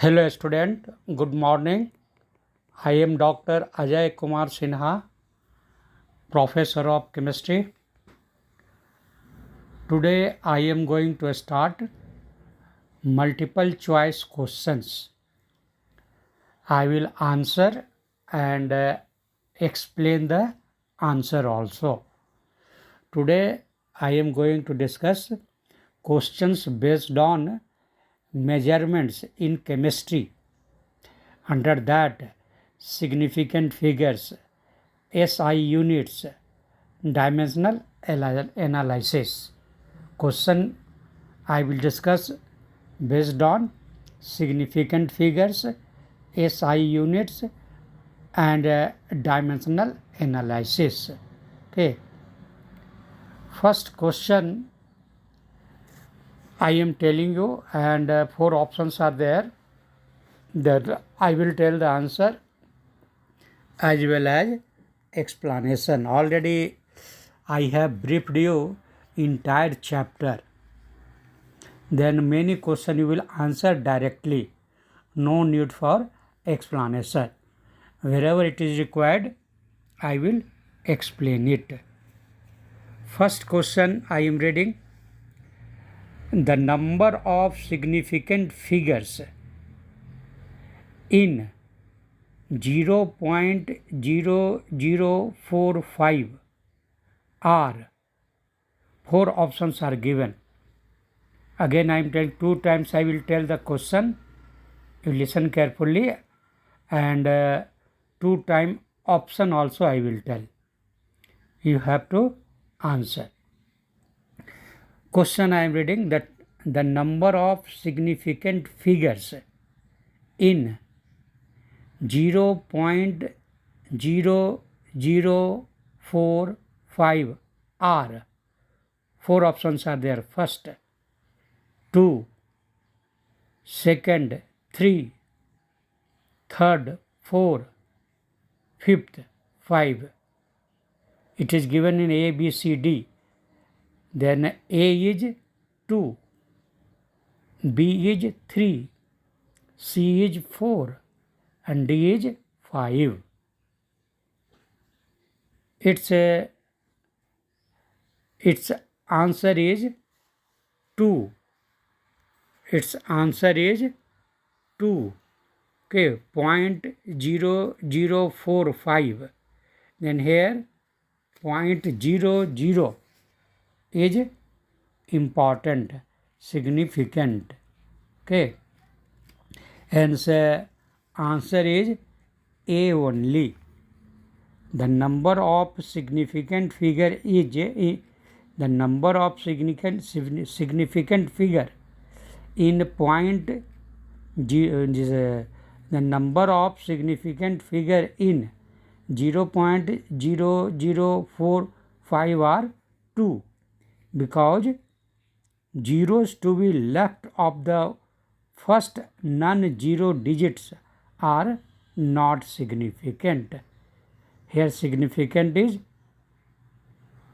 Hello student, good morning. I am Dr. Ajay Kumar Sinha, Professor of Chemistry. Today I am going to start multiple choice questions. I will answer and explain the answer also. Today I am going to discuss questions based on measurements in chemistry. Under that, significant figures, SI units, dimensional analysis. Question I will discuss based on significant figures, SI units, and dimensional analysis. Okay. First question I am telling you, and 4 options are there. That I will tell the answer as well as explanation. Already I have briefed you entire chapter. Then many questions you will answer directly. No need for explanation. Wherever it is required, I will explain it. First question I am reading. The number of significant figures in 0.0045 are 4 options are given. Again I am telling 2 times I will tell the question. You listen carefully, and 2 time option also I will tell. You have to answer. Question I am reading that the number of significant figures in 0.0045 are 4 options are there. First 2, second 3, third 4, fifth 5. It is given in A, B, C, D. Then A is 2, B is 3, C is 4, and D is 5. Its answer is 2. Its answer is 2. Okay, 0.0045. Then here 0.00 is important, significant. Okay, hence answer is A only. The number of significant figure is the number of significant figure in point the number of significant figure in 0.0045 are 2, because zeros to be left of the first non-zero digits are not significant. Here significant is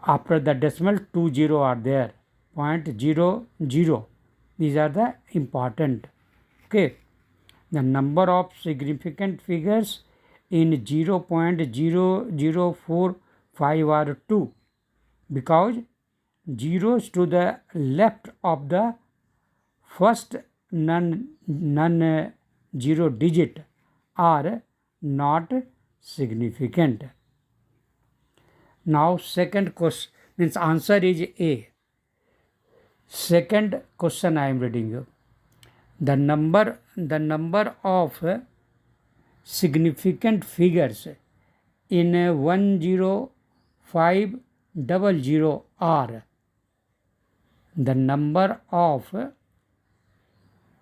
after the decimal 2 0 are there, 0.00. These are the important. Okay. The number of significant figures in 0.0045 are 2, because zeros to the left of the first non-zero digit are not significant. Now second question means answer is A. Second question I am reading you. The number of significant figures in 10500 are. The number of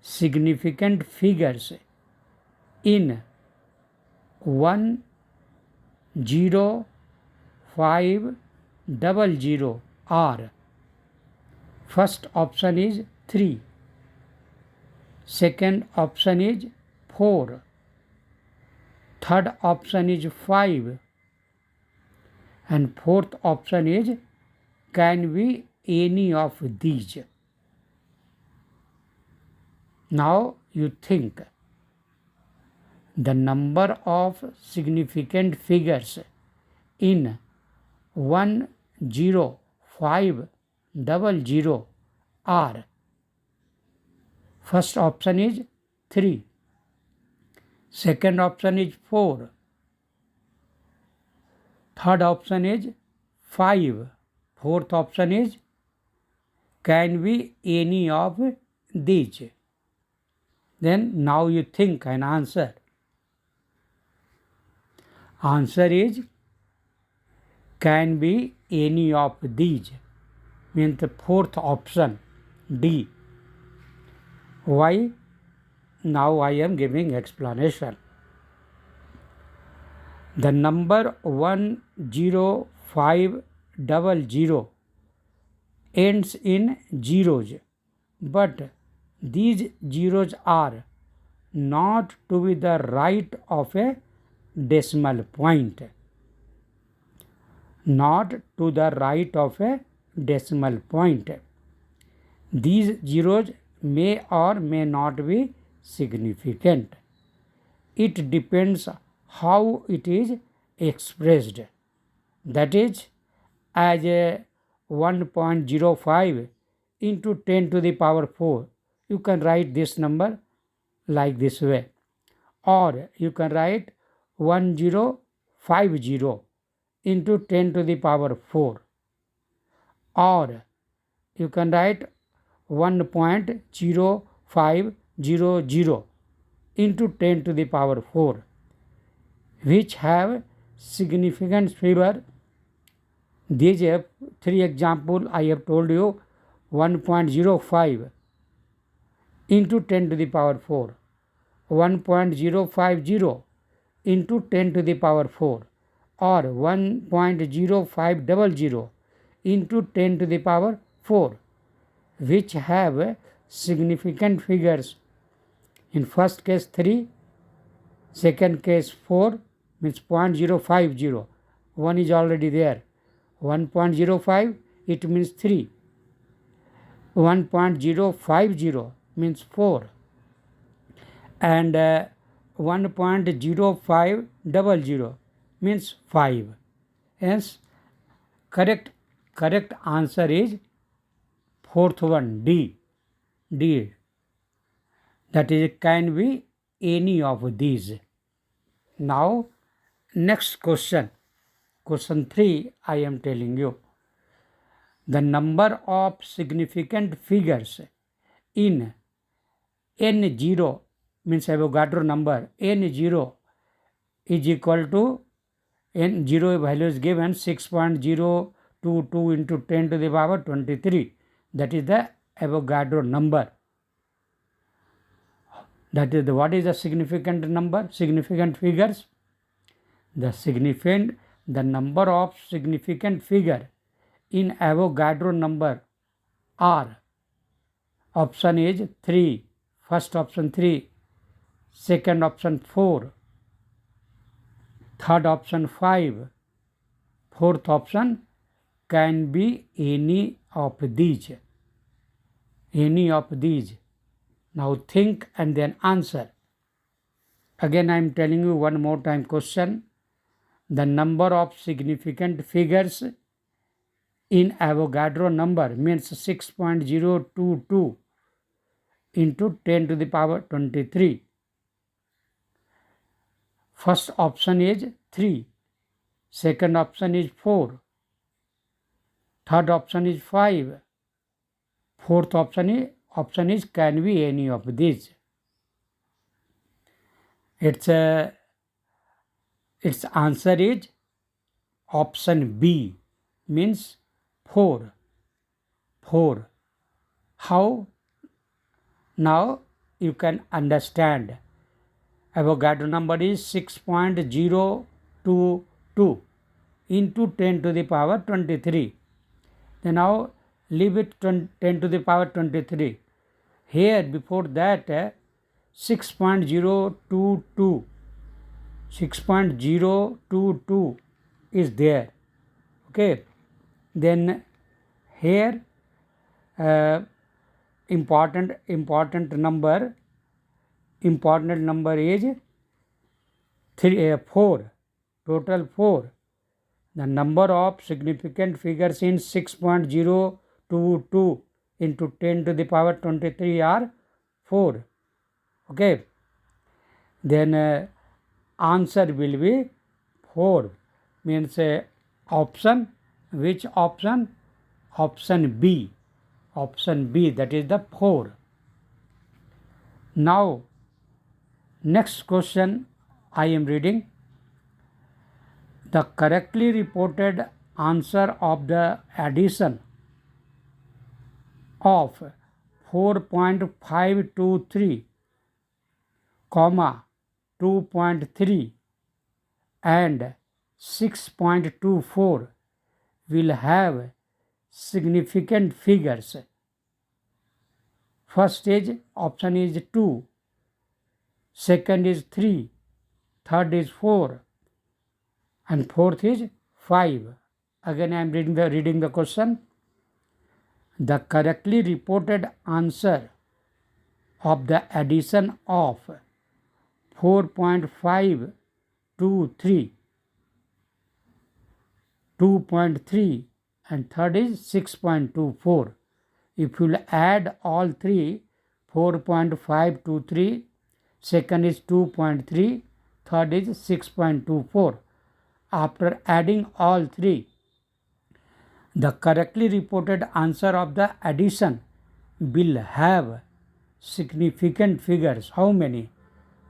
significant figures in 10500 are. First option is 3. Second option is 4. Third option is 5. And fourth option is can be any of these. Now you think The number of significant figures in 10500 are. First option is 3. Second option is 4. Third option is 5. Fourth option is can be any of these. Then now you think and answer. Answer is can be any of these, means the fourth option D. Why? Now I am giving explanation. The number 10500 ends in zeros, but these zeros are not to be the right of a decimal point. Not to the right of a decimal point. These zeros may or may not be significant. It depends how it is expressed. That is, as a 1.05 into 10 to the power 4, you can write this number like this way. Or you can write 1050 into 10 to the power 4. Or you can write 1.0500 into 10 to the power 4, which have significant figure. These are 3 examples I have told you. 1.05 into 10 to the power 4, 1.050 into 10 to the power 4, or 1.0500 into 10 to the power 4, which have significant figures. In first case 3, second case 4, means 0.050. 1 is already there. 1.05, it means 3. 1.050 means 4. And 1.0500 means 5. Hence, correct answer is fourth one, D. D. That is, can be any of these. Now, next question. Question 3, I am telling you. The number of significant figures in N0, means Avogadro number, N0 is equal to, N0 value is given 6.022 into 10 to the power 23. That is the Avogadro number. That is what is the significant number, significant figures? The number of significant figure in Avogadro number are. Option is 3. First option 3. Second option 4. Third option 5. Fourth option can be any of these. Any of these. Now think and then answer. Again I am telling you one more time question. The number of significant figures in Avogadro number means 6.022 into 10 to the power 23. First option is 3. Second option is 4. Third option is 5. Fourth option is can be any of these. Its answer is option B, means 4. 4. How? Now you can understand. Avogadro number is 6.022 into 10 to the power 23. Then now leave it 10 to the power 23. Here before that 6.022 is there. Okay. Then here important number is 4, total 4. The number of significant figures in 6.022 into 10 to the power 23 are 4. Okay. Then answer will be 4. Means option. Which option? Option B. Option B, that is the 4. Now, next question I am reading. The correctly reported answer of the addition of 4.523, 2.3 and 6.24 will have significant figures. First is option is 2, second is 3, third is 4, and fourth is 5. Again I am reading the question. The correctly reported answer of the addition of 4.523, 2.3 and third is 6.24. If you add all three, 4.523, second is 2.3, third is 6.24. After adding all three, the correctly reported answer of the addition will have significant figures. How many?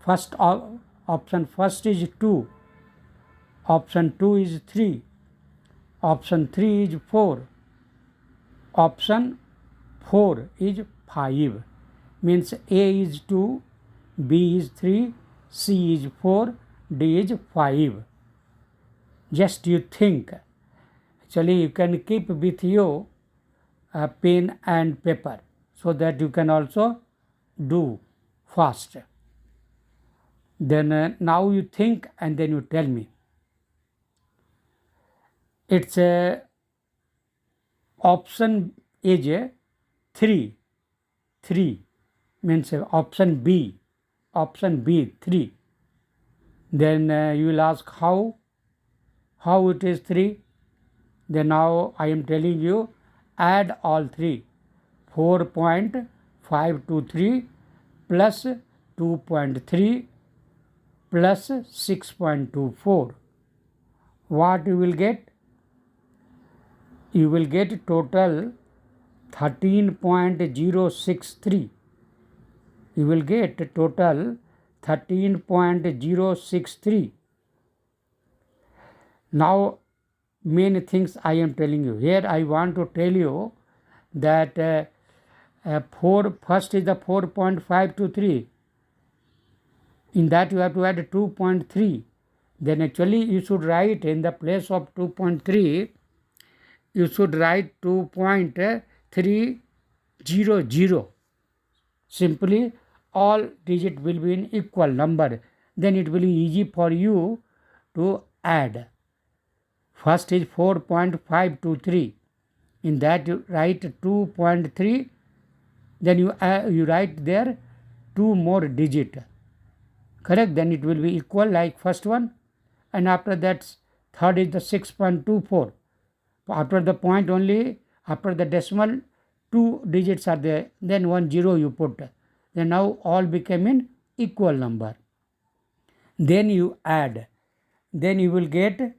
First option first is 2, option 2 is 3, option 3 is 4, option 4 is 5. Means A is 2, B is 3, C is 4, D is 5. Just you think. Actually, you can keep with you a pen and paper so that you can also do fast. Then now you think and then you tell me. It's a option is a 3 means option B 3. Then you will ask how it is 3. Then now I am telling you, add all three, 4.523 plus 2.3 plus 6.24. What you will get? You will get total 13.063. You will get total 13.063. Now, many things I am telling you. Here I want to tell you that first is the 4.523. In that you have to add 2.3. Then actually you should write in the place of 2.3, you should write 2.300. Simply all digit will be in equal number. Then it will be easy for you to add. First is 4.523. In that you write 2.3. Then you write there 2 more digit. Correct? Then it will be equal like first one. And after that third is the 6.24. After the point only, after the decimal, 2 digits are there. Then 1 0 you put. Then now all became in equal number. Then you add. Then you will get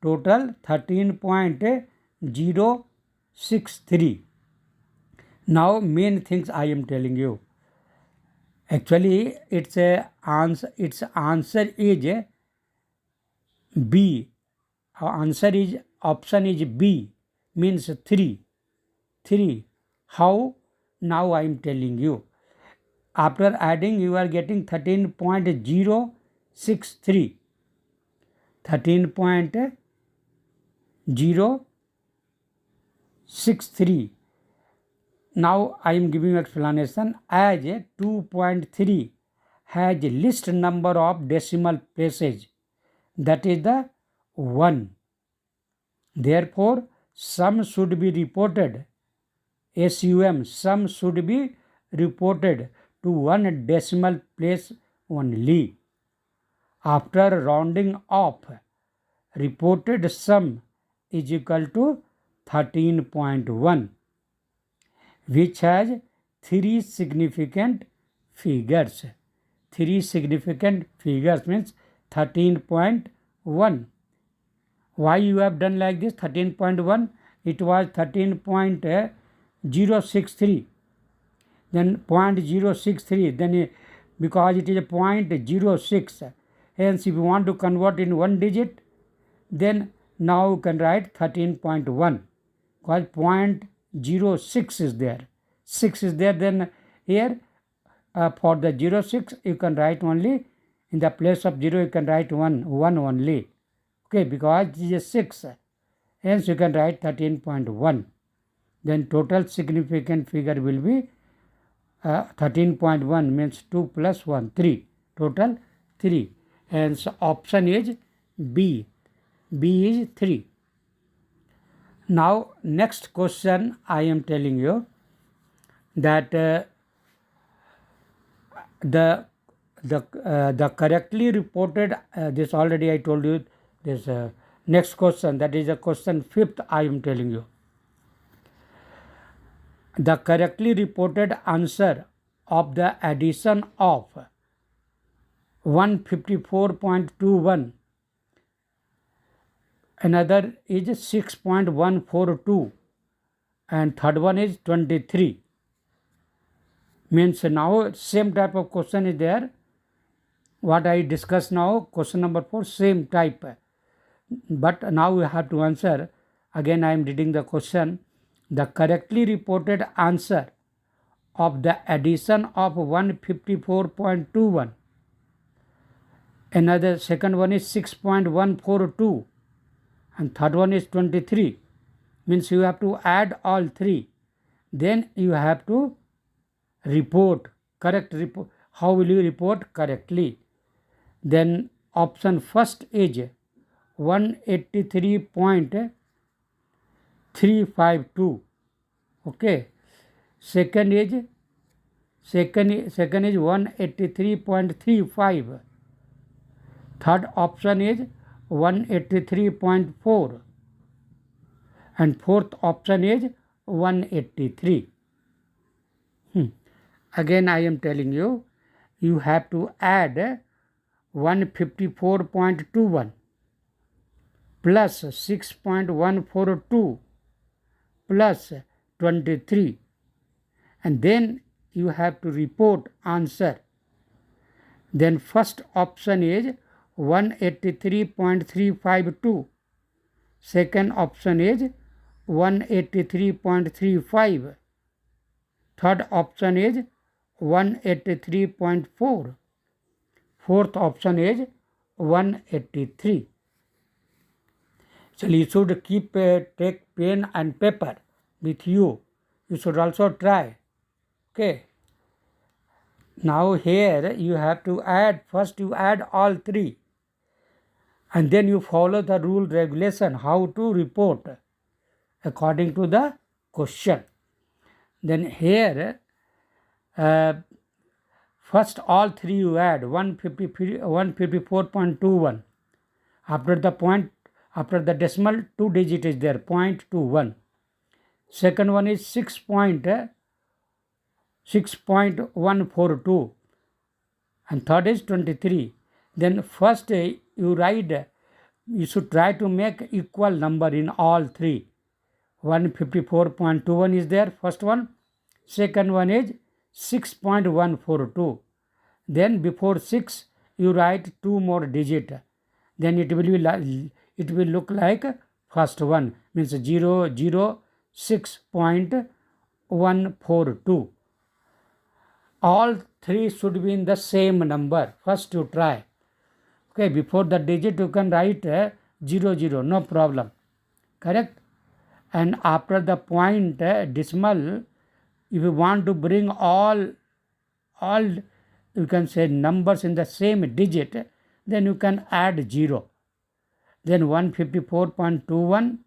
total 13.063. Now main things I am telling you. Actually its answer is B. Answer is option is B, means 3. How? Now I am telling you. After adding you are getting 13.063. 13.063. Now I am giving explanation. As 2.3 has least number of decimal places, that is the 1. Therefore, sum should be reported. SUM, sum should be reported to 1 decimal place only. after rounding off, reported sum is equal to 13.1, which has three significant figures. Three significant figures means 13.1. Why you have done like this? 13.1, it was 13.063, then 0.063, then because it is a 0.06, hence if you want to convert in one digit, then now you can write 13.1, because 0.06 is there, 6 is there, then here for the 06 you can write only, in the place of 0 you can write 1 only, okay, because it is 6, hence you can write 13.1. Then total significant figure will be 13.1 means 2 plus 1, 3, total 3, hence option is B. B is 3. Now next question I am telling you that the correctly reported, this already I told you, this next question, that is a question 5th I am telling you. The correctly reported answer of the addition of 154.21, another is 6.142, and third one is 23. Means now same type of question is there. What I discussed now, question number 4, same type. But now we have to answer. Again I am reading the question. The correctly reported answer of the addition of 154.21, another second one is 6.142, and third one is 23. Means you have to add all three, then you have to report, correct report. How will you report correctly? Then option first is 183.352, okay. Second is 183.35. Third option is 183.4, and fourth option is 183. Again I am telling you, you have to add 154.21 plus 6.142 plus 23, and then you have to report answer. Then first option is 183.352, second option is 183.35, third option is 183.4, fourth option is 183. So you should keep take pen and paper with you. You should also try. Okay. Now here you have to add, first you add all three, and then you follow the rule regulation how to report according to the question. Then here first all three you add 154.21. After the point, after the decimal, 2 digit is there, 0.21. Second one is 6.142, and third is 23. Then first you write, you should try to make equal number in all three. 154.21 is there, first one. Second one is 6.142. Then before 6 you write 2 more digit. Then it will look like first one, means 006.142. All three should be in the same number. First you try. Okay, before the digit you can write 00, no problem. Correct? And after the point decimal, if you want to bring all you can say numbers in the same digit, then you can add 0. Then 154.21,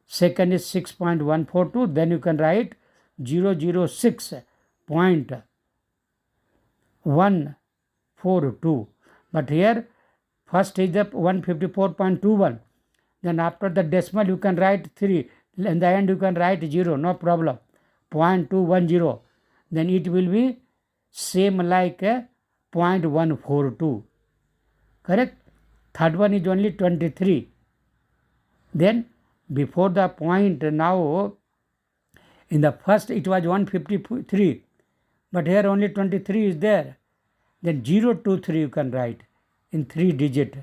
second is 6.142, then you can write 006.142. But here first is the 154.21. Then after the decimal you can write 3. In the end you can write 0, no problem. 0.210. Then it will be same like 0.142. Correct? Third one is only 23. Then before the point, now in the first it was 153, but here only 23 is there. Then 023 you can write in 3 digit.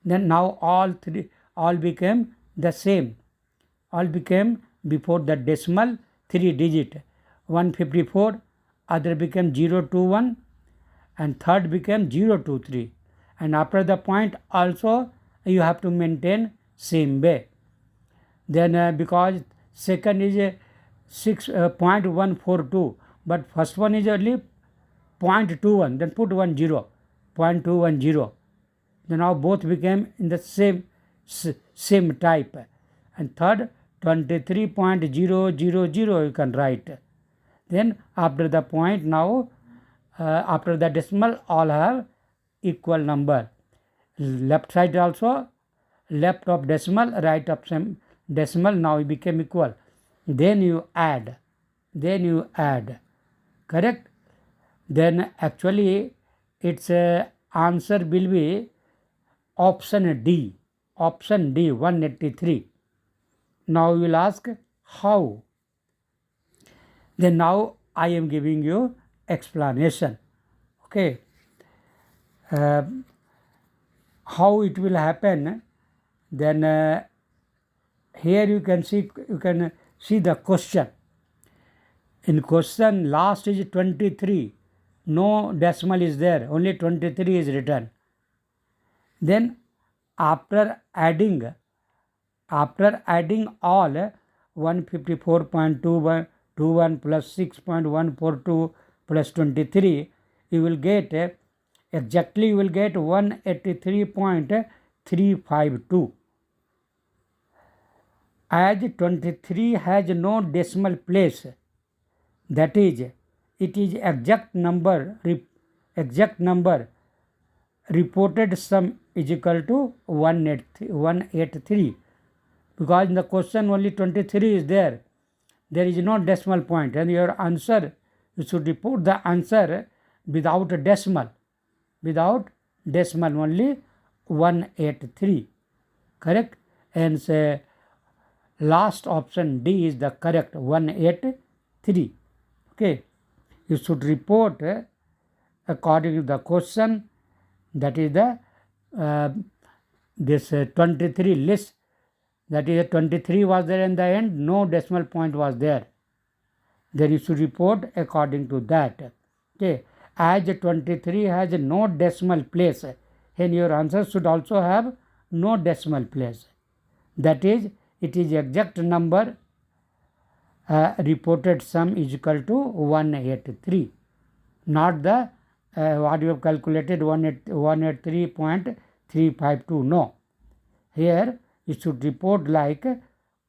Then now all became the same. All became before the decimal 3 digit. 154, other became 021, and third became 023. And after the point also you have to maintain same way. Then because second is 0.142, but first one is only 0.21, then put 10, 0.210. Then now both became in the same type. And third 23.000 you can write. Then after the point, now after the decimal all have equal number. Left side also, left of decimal, right of decimal, now it became equal. Then you add. Correct? Then actually its answer will be option D, 183. Now you will ask how. Then now I am giving you explanation. Okay. How it will happen? Then here you can see the question. In question last is 23. No decimal is there. Only 23 is written. Then after adding all 154.21 plus 6.142 plus 23, you will get exactly 183.352. As 23 has no decimal place, that is, it is exact number. Reported sum is equal to 183. Because in the question only 23 is there. There is no decimal point, and your answer, you should report the answer without a decimal. Only 183. Correct? And say last option D is the correct, 183. Okay. You should report according to the question, that is the this 23 list. That is 23 was there in the end, no decimal point was there. Then you should report according to that. Okay. As 23 has no decimal place, and your answer should also have no decimal place. That is, it is exact number. Reported sum is equal to 183. Not the what you have calculated 183.352. No. Here you should report like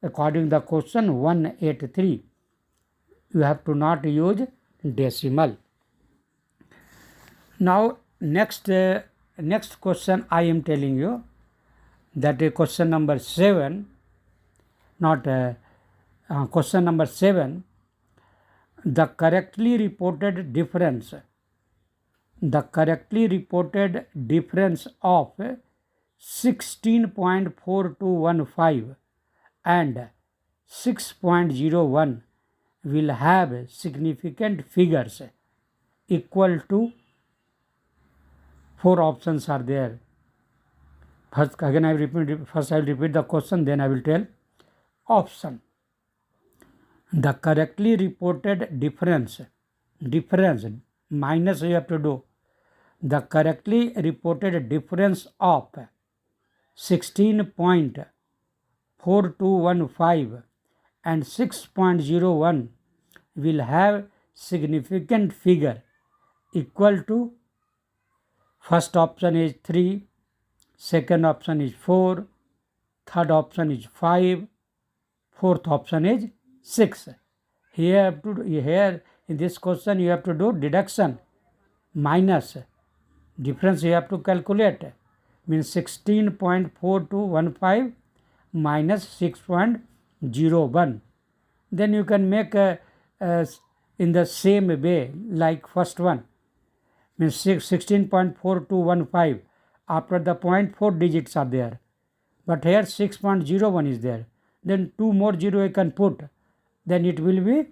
according to the question 183. You have to not use decimal. Now next question I am telling you, that is question number 7, not question number 7. The correctly reported difference of 16.4215 and 6.01 will have significant figures equal to, 4 options are there. First I will repeat the question, then I will tell option. The correctly reported difference minus you have to do. The correctly reported difference of 16.4215 and 6.01 will have significant figure equal to, first option is 3, second option is 4, third option is 5, fourth option is 6. Here in this question you have to do deduction, minus. Difference you have to calculate. Means 16.4215 minus 6.01. Then you can make in the same way like first one. Means 16.4215. After the point 4 digits are there. But here 6.01 is there. Then 2 more 0 you can put. Then it will be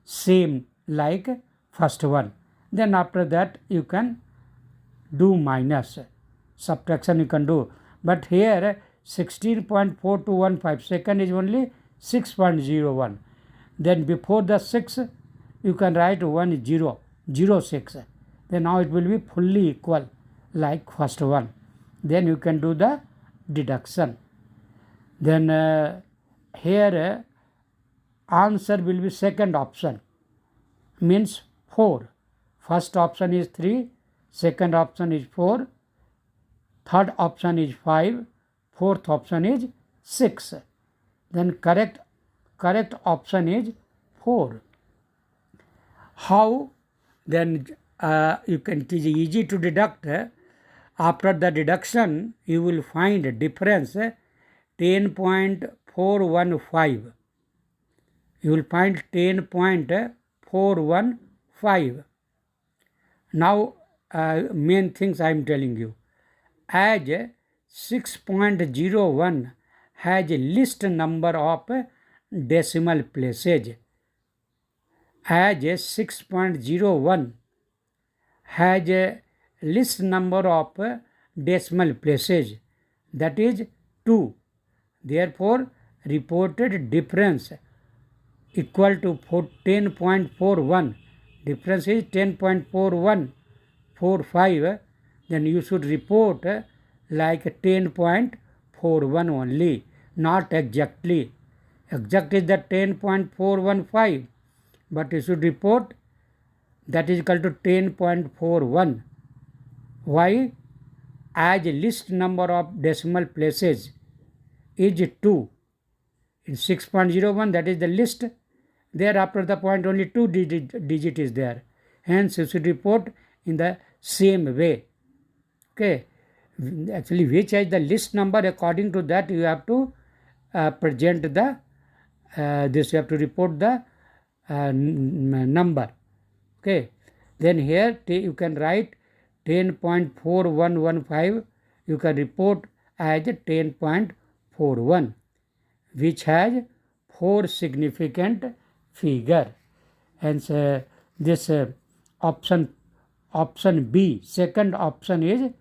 same like first one. Then after that you can do minus. Subtraction you can do. But here 16.4215, second is only 6.01. Then before the 6 you can write 1006. Then now it will be fully equal like first one. Then you can do the deduction. Then here answer will be second option, means 4. First option is 3, second option is 4, third option is 5, fourth option is 6. Then correct option is 4. How? Then you can, it is easy to deduct. After the deduction you will find difference 10.415. You will find 10.415. Now main things I am telling you. As 6.01 has a least number of decimal places. As 6.01 has a least number of decimal places, that is 2. Therefore, reported difference equal to 10.41. Difference is 10.4145. Then you should report like 10.41 only, not exactly. Exact is the 10.415, but you should report that is equal to 10.41. Why? As least number of decimal places is 2. In 6.01 that is the least. There after the point only 2 digit is there. Hence you should report in the same way. Okay. Actually which is the least number, according to that you have to present the this you have to report the number. Okay. Then here you can write 10.4115, you can report as 10.41, which has 4 significant figure. Hence this option B, second option is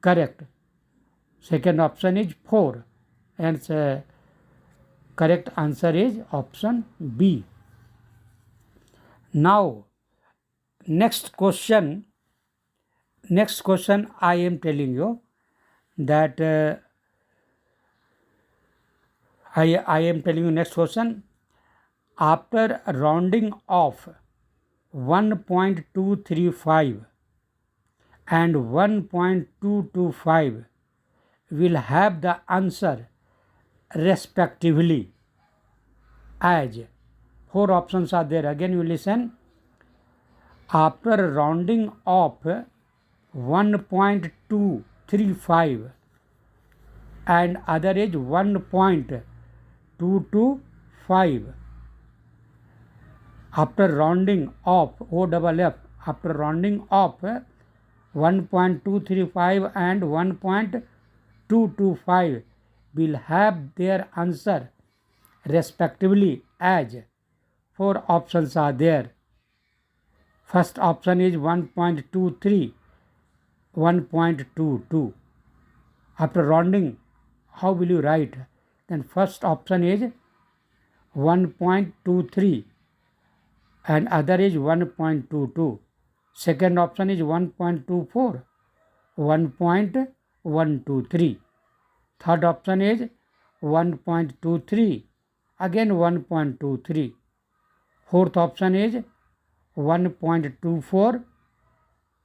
correct. Second option is 4. Hence correct answer is option B. Now next question I am telling you that I am telling you next question. After rounding off 1.235 and 1.225 will have the answer respectively as 4 options are there. Again you listen. After rounding off 1.235 and other is 1.225. After rounding off OFF, after rounding off 1.235 and 1.225 will have their answer respectively as 4 options are there. First option is 1.23, 1.22. After rounding, how will you write? Then first option is 1.23 and other is 1.22. Second option is 1.24, 1.123. Third option is 1.23, again 1.23. Fourth option is 1.24,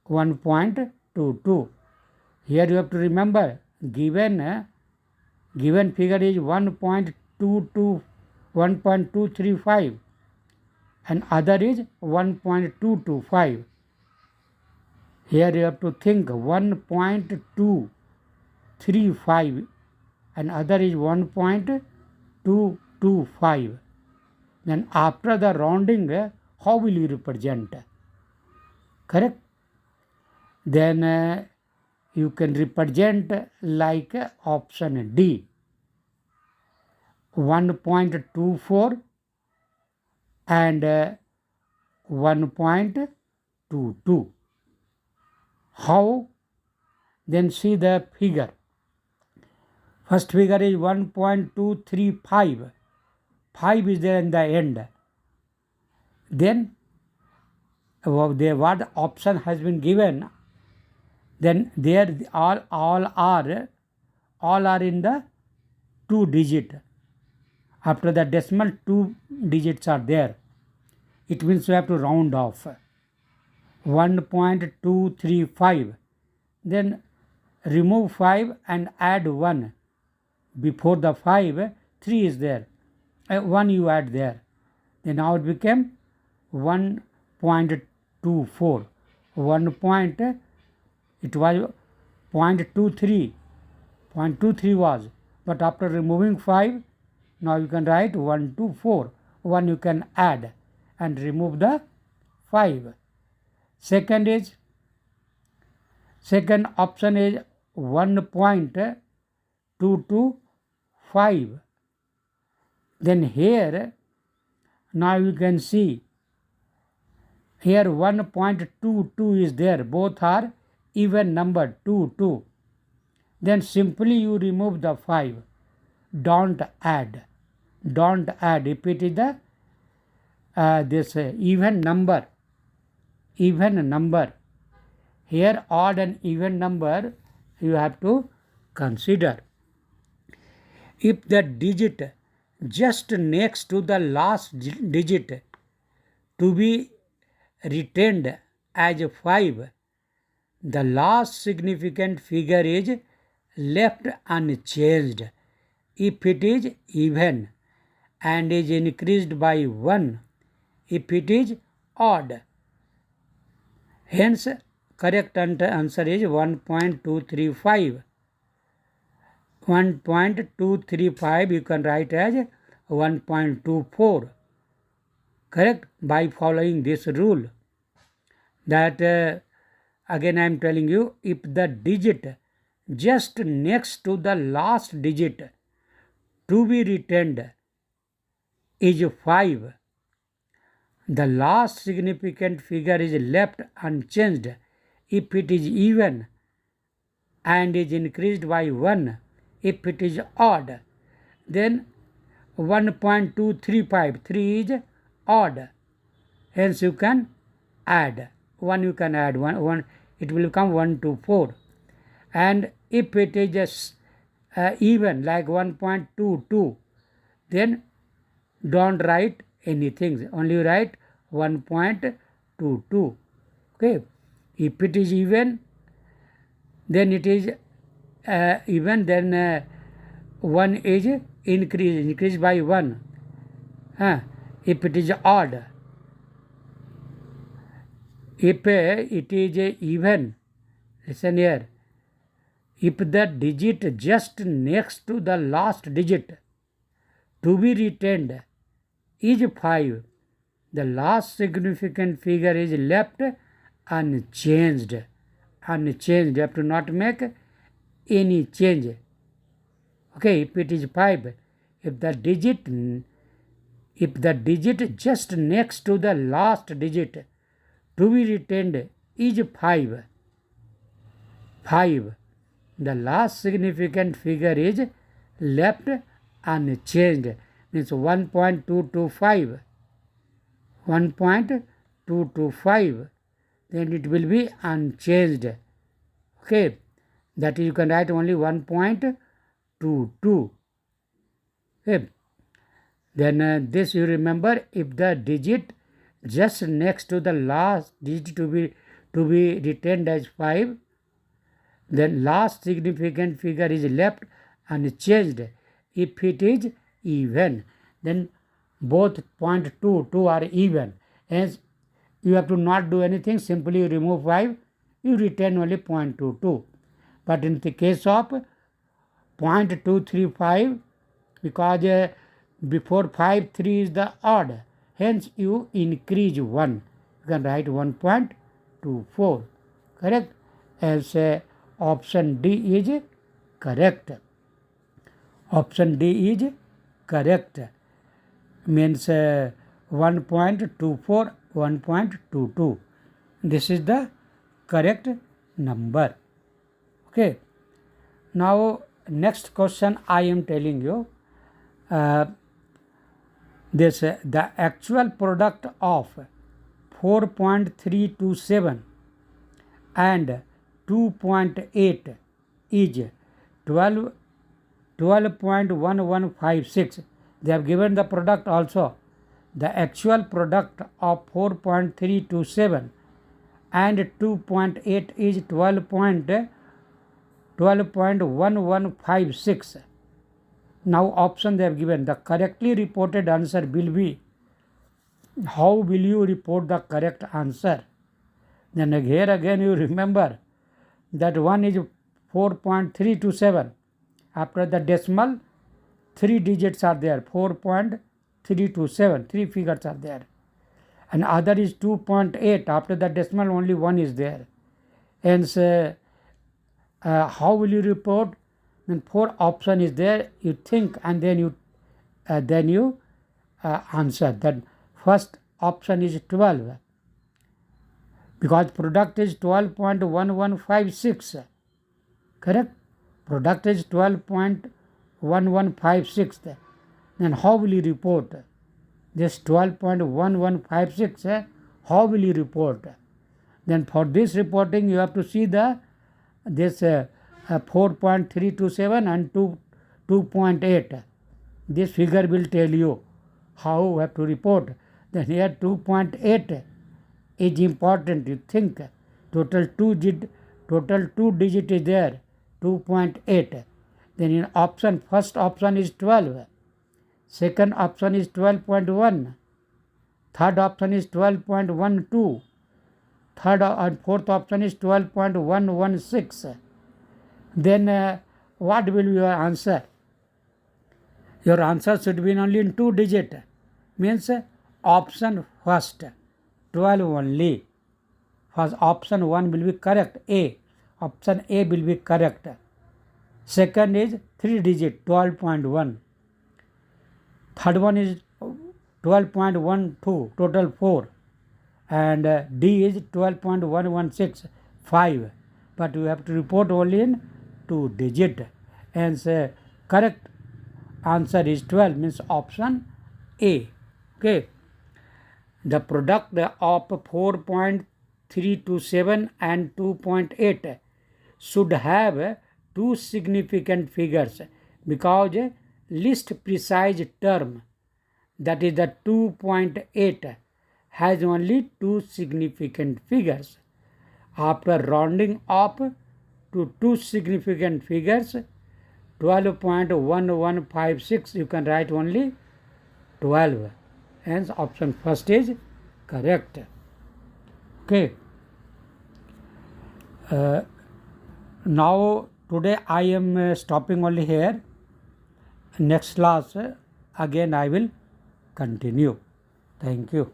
1.22. Here you have to remember given figure is 1.22, 1.235 and other is 1.225. Here you have to think 1.235 and other is 1.225. Then after the rounding, how will you represent? Correct? Then you can represent like option D, 1.24 and 1.22. How? Then see the figure. First figure is 1.235. 5 is there in the end. Then what option has been given, then there all are in the 2 digit. After the decimal, 2 digits are there. It means we have to round off. 1.235. Then remove 5 and add 1. Before the 5, 3 is there. 1 you add there. Then now it became 1.24. It was 0.23. 0.23 was. But after removing 5, now you can write 124. 1 you can add and remove the 5. Second option is 1.225. Then here, now you can see, here 1.22 is there. Both are even number, 2, 2. Then simply you remove the 5. Don't add. Don't add. If it is the this even number. Here odd and even number you have to consider. If the digit just next to the last digit to be retained as 5, the last significant figure is left unchanged. If it is even and is increased by 1, if it is odd. Hence, correct answer is 1.235. 1.235 you can write as 1.24. Correct? By following this rule. That again I am telling you, if the digit just next to the last digit to be retained is 5, the last significant figure is left unchanged. If it is even and is increased by 1, if it is odd, then 1.235, 3 is odd. Hence you can add. 1 you can add, 1 it will become 124. And if it is just even like 1.22, then don't write anything, only write 1.22. Okay, if it is even, then it is even, then 1 is increased by 1. If it is odd, if it is even, listen here, if the digit just next to the last digit to be retained is 5, the last significant figure is left unchanged. You have to not make any change. Okay, if it is 5, if the digit just next to the last digit to be retained is 5, the last significant figure is left unchanged. Means 1.225. 1.225. Then it will be unchanged. Okay, that is, you can write only 1.22. Okay. Then this you remember, if the digit just next to the last digit to be retained as 5, then last significant figure is left unchanged. If it is even, then both 0.22 are even. Hence, you have to not do anything, simply remove 5, you retain only 0.22. But in the case of 0.235, because before 5, 3 is the odd, hence you increase 1. You can write 1.24. Correct? Else option D is correct. Option D is correct. Means 1.24, 1.22. This is the correct number. Okay. Now next question I am telling you. The actual product of 4.327 and 2.8 is 12.1156. They have given the product also. The actual product of 4.327 and 2.8 is 12.1156. Now option they have given. The correctly reported answer will be. How will you report the correct answer? Then here again you remember that one is 4.327. After the decimal, 3 digits are there. 4.327. 3 figures are there. And other is 2.8. After the decimal, only 1 is there. Hence, how will you report? Then 4 option is there. You think and then you answer. Then first option is 12. Because product is 12.1156. Correct? Product is 12.1156. Then how will you report? This 12.1156, how will you report? Then for this reporting, you have to see this 4.327 and 2.8. This figure will tell you how you have to report. Then here 2.8 is important. You think total 2 digit is there, 2.8. Then in option, first option is 12. Second option is 12.1. Third option is 12.12. Third and fourth option is 12.116. Then what will be your answer? Your answer should be only in 2 digit. Means option first, 12 only. First option 1 will be correct, A. Option A will be correct. Second is 3 digit, 12.1. Third one is 12.12, total 4. And D is 12.116, 5. But you have to report only in 2 digit. And correct answer is 12, means option A. Okay. The product of 4.327 and 2.8 should have 2 significant figures, because least precise term, that is the 2.8, has only 2 significant figures. After rounding up to 2 significant figures, 12.1156, you can write only 12. Hence option first is correct. Okay. Now today I am stopping only here. Next class again I will continue. Thank you.